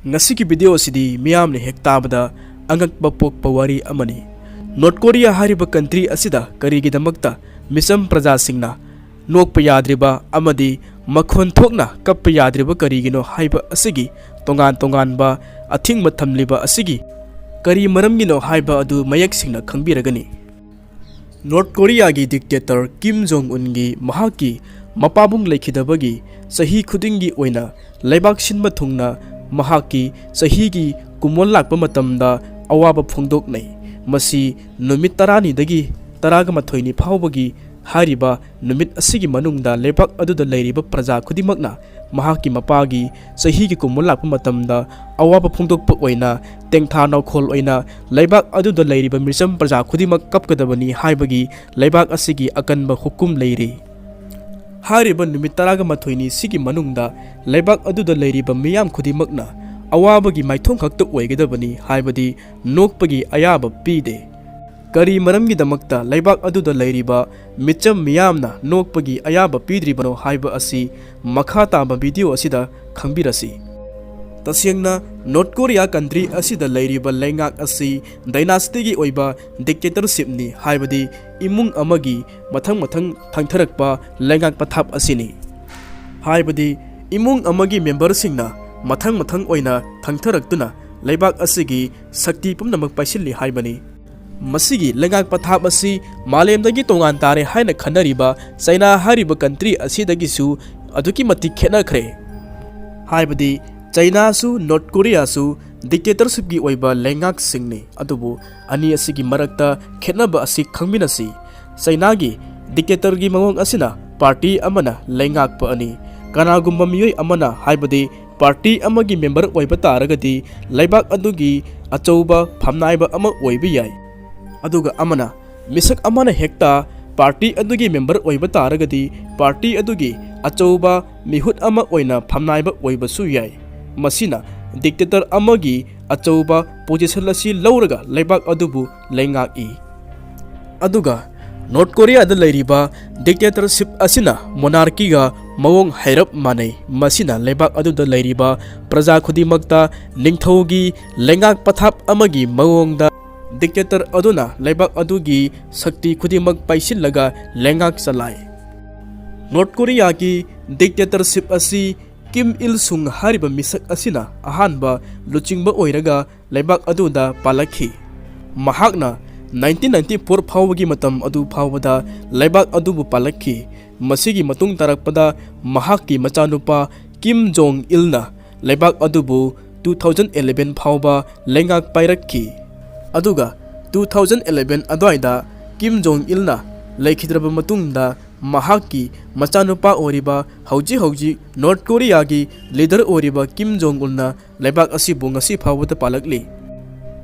ngasi ki video sidi miyam ne hek tabada angakpa pokpa wari amani. North Korea hariba country asida karigidamakta misam praja singna Nokpa Yadriba amadi makhon thokna kappa Yadriba Karigino haiba asigi tongan ba athing mathamliba asigi kari maramgino haiba adu mayak singna khangbiragani. North Korea gi dictator Kim Jong Un gi mahaki mapabung lekhidabagi sahi khudingi oina laibak sinba thungna mahaki sahi gi kumol lakpa matamda awaba phongdoknai. Masi numit tarani dagi taraga mathoini phawbagi hariba numit asigi manungda lepak aduda leiriba praja khudimakna mahaki mapagi sahi gi kumol lakpa matamda awaba phongdokpa oina tengtha nawkhol oina leibak aduda leiriba misam praja khudimak kapkadabani haibagi leibak asigi akanba hukum leiri. Hariba numit taraga mathoini sigi manungda leibak aduda leiriba miyam khudimakna awabagi maithong khakta oigedabani haibadi nokpagi ayaba pide. Kari maramgi damakta leibak aduda leiriba micham miyamna nokpagi ayaba pidribano haiba asi makha taba video asida khangbirasi. Tasyengna North Korea country asida leiriba lengak asi dynasty gi oiba dictatorship ni haibadi imung amagi mathang thangtharakpa lengak pathap asini. Haibadi imung amagi member singna mathang oina thangtharaktuna leibak asigi sakti pumnamak paisilli haibani. Masigi lengak pathap asi malemdagi tongan tare haina khanariba China hariba country asidagi su aduki mati khenakhre. Haibadi China su North Korea su dictatorship gi oiba lengak singni adubu ani asigi marakta khenaba asi khangminasi. China gi dictator gi mangong asina party amana lengak pa ani kanagumba miyoi amana haibadi party amagi member oiba taragadi leibak adugi achouba phamnaiba ama oiba yai. Aduga amana misak amana hekta party adugi member oiba taragadi party adugi achouba mihut ama oina phamnaiba oiba su yai. Masina dictator amagi achouba position lasi lauraga leibak adubu lengak i. Aduga North Korea da leiriba dictatorship asina monarchy ga mawong hairap manai. Masina leibak aduda leiriba praja khudimakta ningthaugi lengak pathap amagi mawongda dictator aduna leibak adugi sakti khudimak paisillaga lengak salai. North Korea ki dictatorship asi Kim Il Sung hariba misak asina ahanba luchingba oiraga leibak aduda palakhi. Mahakna 1994 phawagi matam adu phawada leibak adubu palakhi. Masigi matung tarakpada mahaki machanupa Kim Jong Ilna leibak adubu 2011 phawba lengak pairakhi. Aduga 2011 adwaida Kim Jong Ilna leikidraba matungda mahaki machanupa oriba hauji North Korea gi leader oriba Kim Jong Unna leibak asibu ngasi phawada palakli.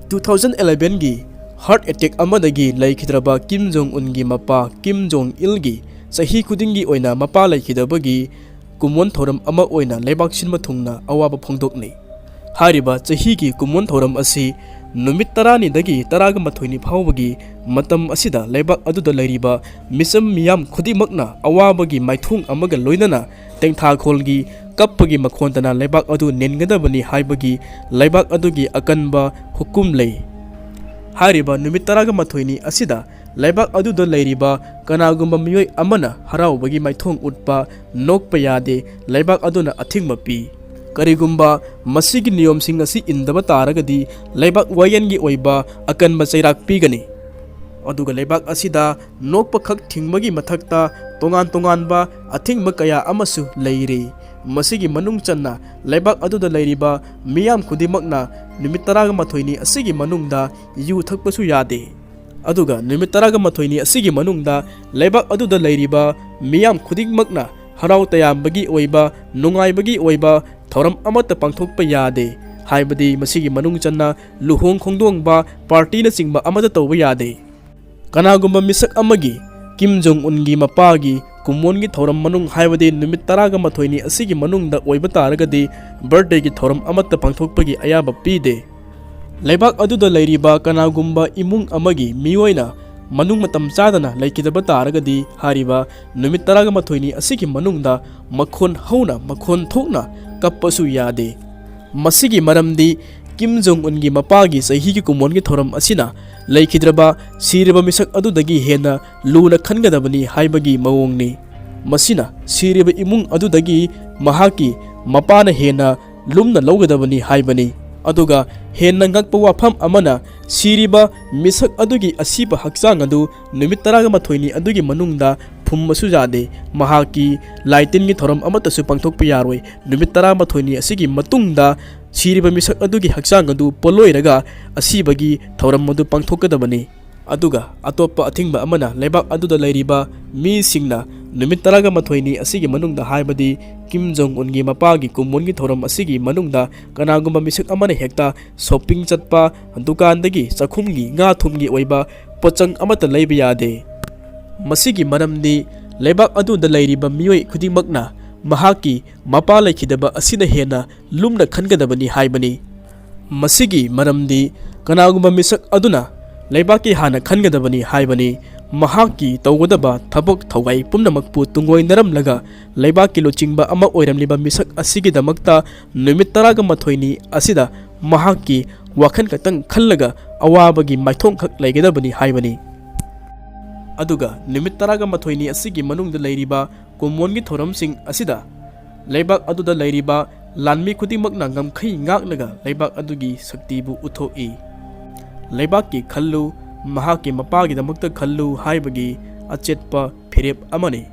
2011 gi heart attack amadagi leikidraba Kim Jong Un gi mapa Kim Jong Il gi sahi kudingi oina mapa laikidabagi kumon thoram ama oina leibak sinma thungna awaba phongdokni. Hariba sahi gi kumon thoram asi numit tarani dagi taraga mathoini phawbagi matam asida leibak aduda leiriba misam miyam khudimakna awabagi maithung amaga loinana tengtha kholgi kappagi makhontana leibak adu nengadabani haibagi leibak adugi akanba hukum lei. Hariba numit taraga mathoini asida leibak aduda leiriba kanagumba miyoi amana haraubagi maithong utpa nokpa yade leibak aduna athingma pi. Karigumba masigi niyom sing asi indaba taragadi leibak wayangi oiba akanba chairak pigani. Aduga leibak asida nokpa khak thingmagi mathakta tongan ba athingba kaya amasu leiri. Masigi manung channa leibak aduda leiriba miyam khudimakna numit taraga mathoini asigi manungda yu thakpasu yade. Aduga numit taraga mathoini asigi manungda leibak aduda leiriba miyam khudingmakna harau tayambagi oiba nungaibagi oiba thoram amata pangthokpa yade. Haibadi masigi manung channa luhong khongdongba party na singba amata tawba yade. Kanagumba misak amagi Kim Jong Un gi mapagi kumon gi thoram manung haibadi numit taraga mathoini asigi manungda oiba taragadi birthday gi thoram amata pangthokpagi ayaba pide. Leibak aduda leiriba kanagumba imung amagi miyoina manung matam chadana laikidaba taragadi hariba numit taraga mathoini asigi manungda makhon hauna makhon thokna kappasu yade. Masigi maramdi Kim Jong Ungi mapagi sahi ki kumon ki thoram asina laikhidraba siriba misak adudagi hena luna khangadabani haibagi mawongni. Masina siriba imung adudagi mahaki mapana hena lumna lawgadabani haibani. Aduga hena ngakpa wafam amana siriba misak adugi asiba hakchang adu numit 12 adugi manungda phummasu jade mahaki laitin gi thoram amatasu pangthokpa yaroi numit 12 asigi matungda siriba misak adugi hakchang adu poloiraga asibagi thoram adu pangthokadabani. Aduga atopa athingba amana leibak aduda leiriba mi singna numit 12 asigi manungda haibadi Kim Jong Ungi mapagi kumongi thoram asigi manungda kanagumba misak amana hekta shopping chatpa dukandagi chakhumgi nga thumgi oiba pochang amata leiba yade. Masigi maramni leibak aduda leiriba mioi khudingmakna mahaki mapa laikhidaba asina hena lumna khangadabani haibani. Masigi maramdi kanagumba misak aduna leibaki hana khangadabani haibani. Mahaki tawgadaba thabak thawai pumnamakpu tungoi naramlaga leibaki lochingba ama oiramliba misak asigidamakta numit 12 asida mahaki wakhan katang khallaga awabagi maithong khak leigedabani haibani. Aduga numit 12 asigi manungda leiriba kumongi thoramsing asida leibak aduda leiriba lanmi khudingmakna ngamkhai ngaknaga leibak adugi saktibu uthoi. Leibaki khallu mahaki mapagi damakta khallu haibagi achetpa phirep amani.